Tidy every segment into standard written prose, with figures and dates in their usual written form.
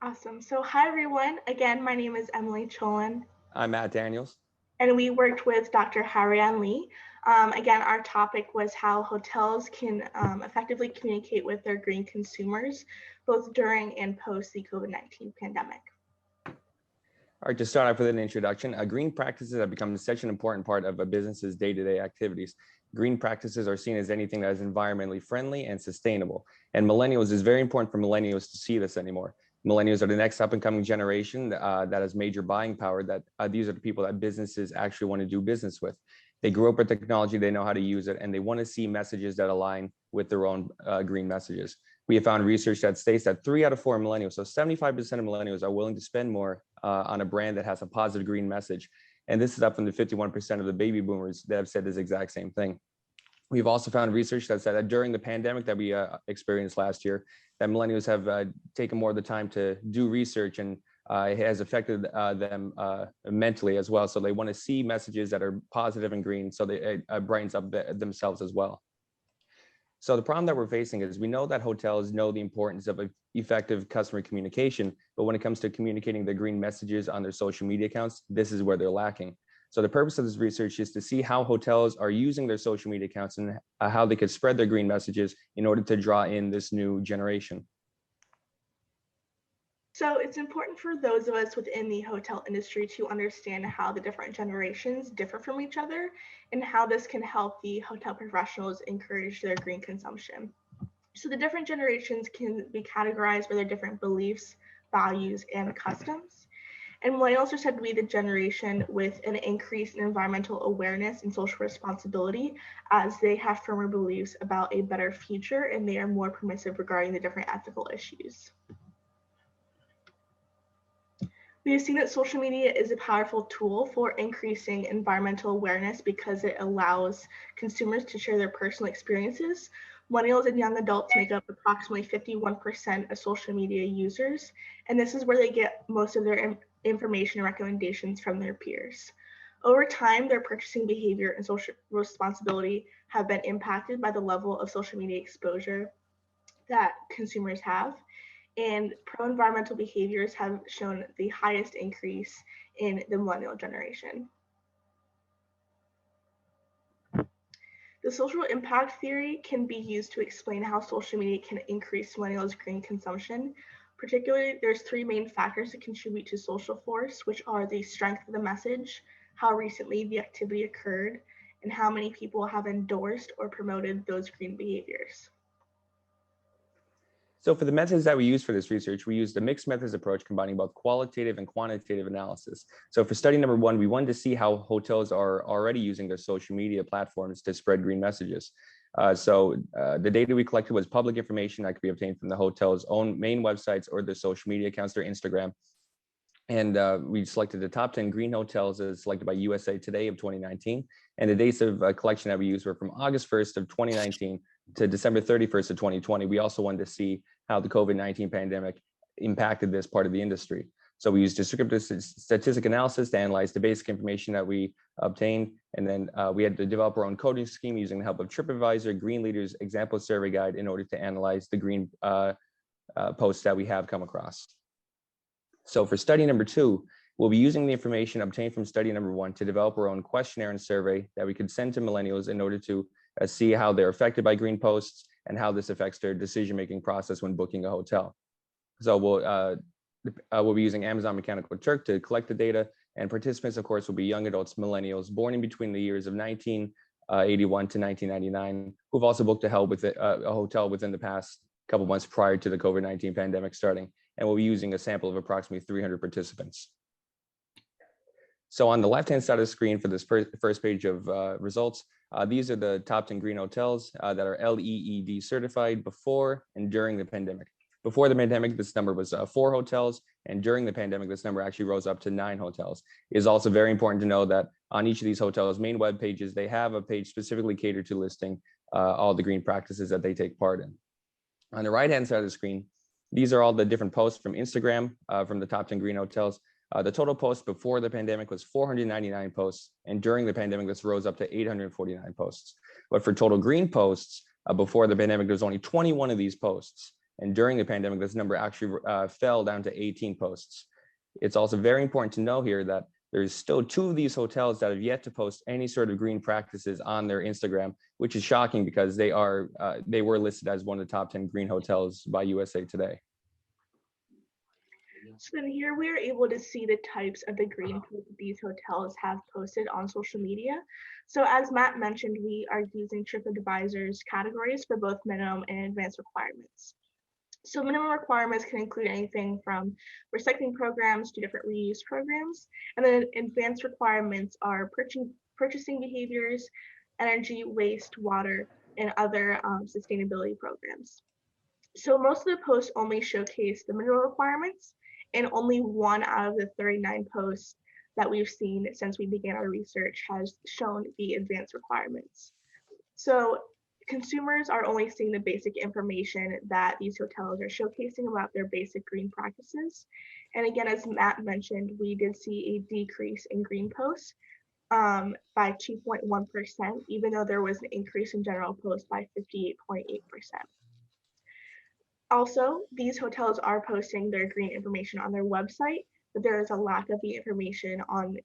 Awesome. So hi everyone. Again, my name is Emily Cholin, I'm Matt Daniels. and we worked with Dr. Harry-Ann Lee. Again, our topic was how hotels can effectively communicate with their green consumers, both during and post the COVID-19 pandemic. All right, to start off with an introduction, green practices have become such an important part of a business's day-to-day activities. Green practices are seen as anything that is environmentally friendly and sustainable. And millennials, is very important for millennials to see this anymore. Millennials are the next up and coming generation that has major buying power, that these are the people that businesses actually want to do business with. They grew up with technology, they know how to use it, and they want to see messages that align with their own green messages. We have found research that states that 3 out of 4 millennials, so 75% of millennials, are willing to spend more on a brand that has a positive green message. And this is up from the 51% of the baby boomers that have said this exact same thing. We've also found research that said that during the pandemic that we experienced last year, that millennials have taken more of the time to do research, and it has affected them mentally as well. So they want to see messages that are positive and green, so they brightens up themselves as well. So the problem that we're facing is we know that hotels know the importance of effective customer communication, but when it comes to communicating their green messages on their social media accounts, this is where they're lacking. So the purpose of this research is to see how hotels are using their social media accounts and how they could spread their green messages in order to draw in this new generation. So it's important for those of us within the hotel industry to understand how the different generations differ from each other and how this can help the hotel professionals encourage their green consumption. So the different generations can be categorized by their different beliefs, values, and customs. And millennials are said to be the generation with an increase in environmental awareness and social responsibility, as they have firmer beliefs about a better future and they are more permissive regarding the different ethical issues. We have seen that social media is a powerful tool for increasing environmental awareness because it allows consumers to share their personal experiences. Millennials and young adults make up approximately 51% of social media users, and this is where they get most of their information and recommendations from their peers. Over time, their purchasing behavior and social responsibility have been impacted by the level of social media exposure that consumers have, and pro-environmental behaviors have shown the highest increase in the millennial generation. The social impact theory can be used to explain how social media can increase millennials' green consumption. Particularly, there's 3 main factors that contribute to social force, which are the strength of the message, how recently the activity occurred, and how many people have endorsed or promoted those green behaviors. So for the methods that we use for this research, we used a mixed methods approach combining both qualitative and quantitative analysis. So for study number 1, we wanted to see how hotels are already using their social media platforms to spread green messages. The data we collected was public information that could be obtained from the hotel's own main websites or their social media accounts, their Instagram. And we selected the top 10 green hotels as selected by USA Today of 2019. And the dates of collection that we used were from August 1st of 2019 to December 31st of 2020. We also wanted to see how the COVID-19 pandemic impacted this part of the industry. So we used descriptive statistic analysis to analyze the basic information that we obtained. And then we had to develop our own coding scheme using the help of TripAdvisor, Green Leaders Example Survey Guide in order to analyze the green posts that we have come across. So for study number 2, we'll be using the information obtained from study number 1 to develop our own questionnaire and survey that we could send to millennials in order to see how they're affected by green posts and how this affects their decision-making process when booking a hotel. So we'll be using Amazon Mechanical Turk to collect the data, and participants, of course, will be young adults, millennials, born in between the years of 1981 to 1999, who've also booked a hotel within the past couple months prior to the COVID-19 pandemic starting. And we'll be using a sample of approximately 300 participants. So on the left-hand side of the screen for this first page of results, these are the top 10 green hotels that are LEED certified before and during the pandemic. Before the pandemic, this number was 4 hotels, and during the pandemic, this number actually rose up to 9 hotels. It is also very important to know that on each of these hotels' main web pages, they have a page specifically catered to listing all the green practices that they take part in. On the right-hand side of the screen, these are all the different posts from Instagram from the top 10 green hotels. The total posts before the pandemic was 499 posts, and during the pandemic, this rose up to 849 posts. But for total green posts, before the pandemic, there was only 21 of these posts. And during the pandemic, this number actually fell down to 18 posts. It's also very important to know here that there's still 2 of these hotels that have yet to post any sort of green practices on their Instagram, which is shocking because they were listed as one of the top 10 green hotels by USA Today. So then here we are able to see the types of the green posts that these hotels have posted on social media. So as Matt mentioned, we are using TripAdvisor's categories for both minimum and advanced requirements. So minimum requirements can include anything from recycling programs to different reuse programs. And then advanced requirements are purchasing behaviors, energy, waste, water, and other sustainability programs. So most of the posts only showcase the minimum requirements, and only 1 out of the 39 posts that we've seen since we began our research has shown the advanced requirements. So consumers are only seeing the basic information that these hotels are showcasing about their basic green practices. And again, as Matt mentioned, we did see a decrease in green posts by 2.1%, even though there was an increase in general posts by 58.8%. Also, these hotels are posting their green information on their website, but there is a lack of the information on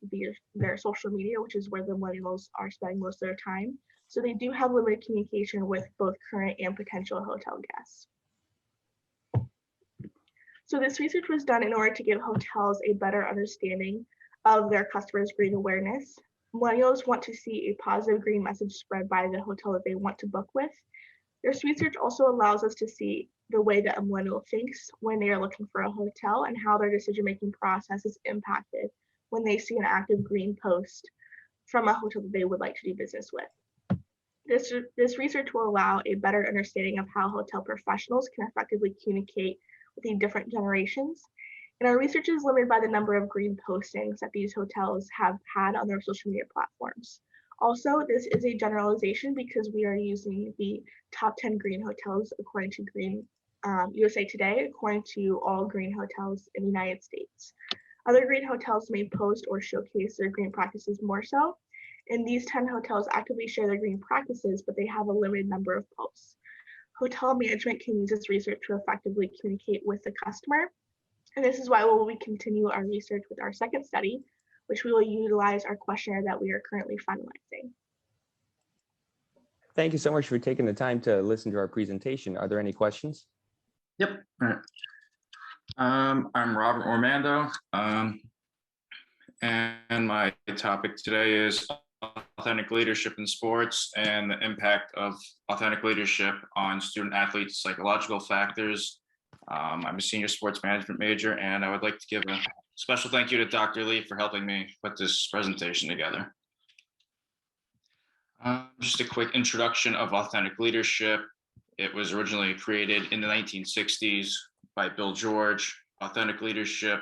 their social media, which is where the millennials are spending most of their time. So they do have limited communication with both current and potential hotel guests. So this research was done in order to give hotels a better understanding of their customers' green awareness. Millennials want to see a positive green message spread by the hotel that they want to book with. This research also allows us to see the way that a millennial thinks when they are looking for a hotel and how their decision-making process is impacted when they see an active green post from a hotel that they would like to do business with. This research will allow a better understanding of how hotel professionals can effectively communicate with the different generations. And our research is limited by the number of green postings that these hotels have had on their social media platforms. Also, this is a generalization because we are using the top 10 green hotels according to USA Today, according to all green hotels in the United States. Other green hotels may post or showcase their green practices more so, and these 10 hotels actively share their green practices, but they have a limited number of posts. Hotel management can use this research to effectively communicate with the customer, and this is why we will continue our research with our second study, which we will utilize our questionnaire that we are currently finalizing. Thank you so much for taking the time to listen to our presentation. Are there any questions? Yep. All right. I'm Robert Ormando, and my topic today is authentic leadership in sports and the impact of authentic leadership on student athletes' psychological factors. I'm a senior sports management major, and I would like to give a special thank you to Dr. Lee for helping me put this presentation together. Just a quick introduction of authentic leadership. It was originally created in the 1960s by Bill George. Authentic leadership,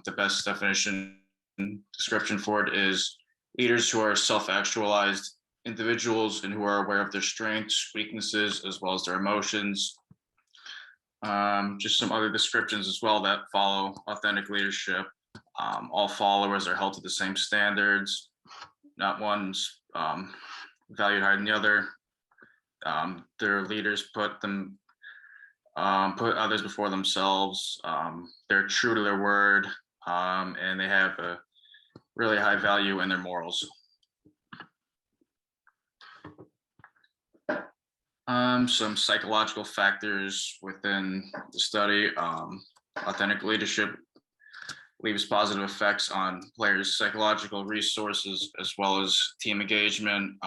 the best description for it is leaders who are self-actualized individuals and who are aware of their strengths, weaknesses, as well as their emotions. Just some other descriptions as well that follow authentic leadership. All followers are held to the same standards. Not one's valued higher than the other. Their leaders put others before themselves. They're true to their word, and they have a really high value in their morals. Some psychological factors within the study. Authentic leadership leaves positive effects on players' psychological resources as well as team engagement.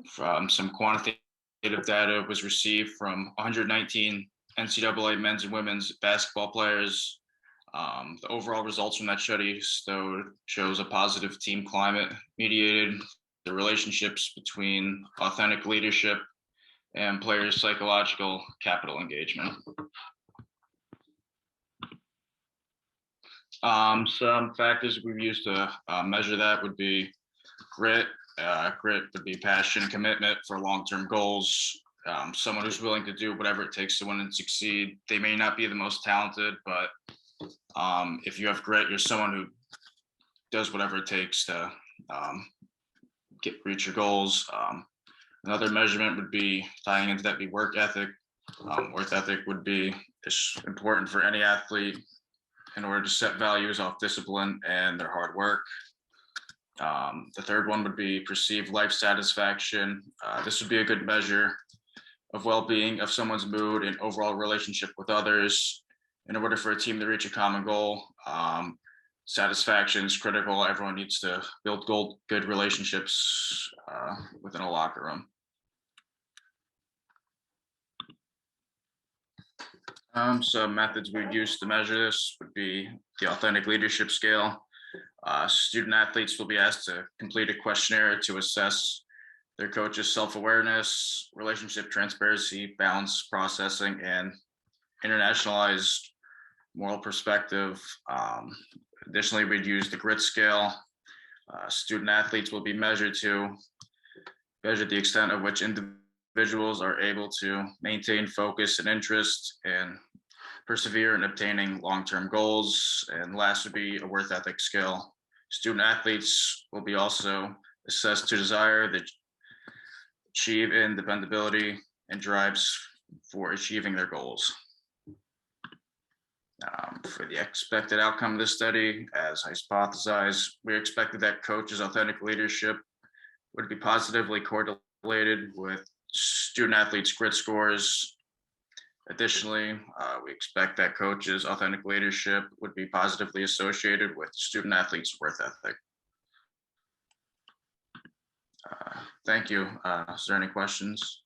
From some quantitative data was received from 119 NCAA men's and women's basketball players. The overall results from that study shows a positive team climate mediated the relationships between authentic leadership and players' psychological capital engagement. Some factors we've used to measure that would be grit. Grit would be passion, commitment for long-term goals. Someone who's willing to do whatever it takes to win and succeed. They may not be the most talented, but if you have grit, you're someone who does whatever it takes to reach your goals. Another measurement would be tying into that be work ethic. Work ethic would be important for any athlete in order to set values off discipline and their hard work. The third one would be perceived life satisfaction. This would be a good measure of well-being of someone's mood and overall relationship with others. In order for a team to reach a common goal, satisfaction is critical. Everyone needs to build good relationships within a locker room. Some methods we'd use to measure this would be the authentic leadership scale. Student athletes will be asked to complete a questionnaire to assess their coach's self-awareness, relationship transparency, balance processing, and internationalized moral perspective. Additionally, we'd use the grit scale. Student athletes will be measured to measure the extent of which individuals are able to maintain focus and interest and persevere in obtaining long-term goals. And last would be a worth ethic scale. Student athletes will be also assessed to desire, the achieve in dependability and drives for achieving their goals. For the expected outcome of this study, as hypothesized, we expected that coaches' authentic leadership would be positively correlated with student athletes' grit scores. Additionally, we expect that coaches' authentic leadership would be positively associated with student athletes' worth ethic. Thank you. Is there any questions?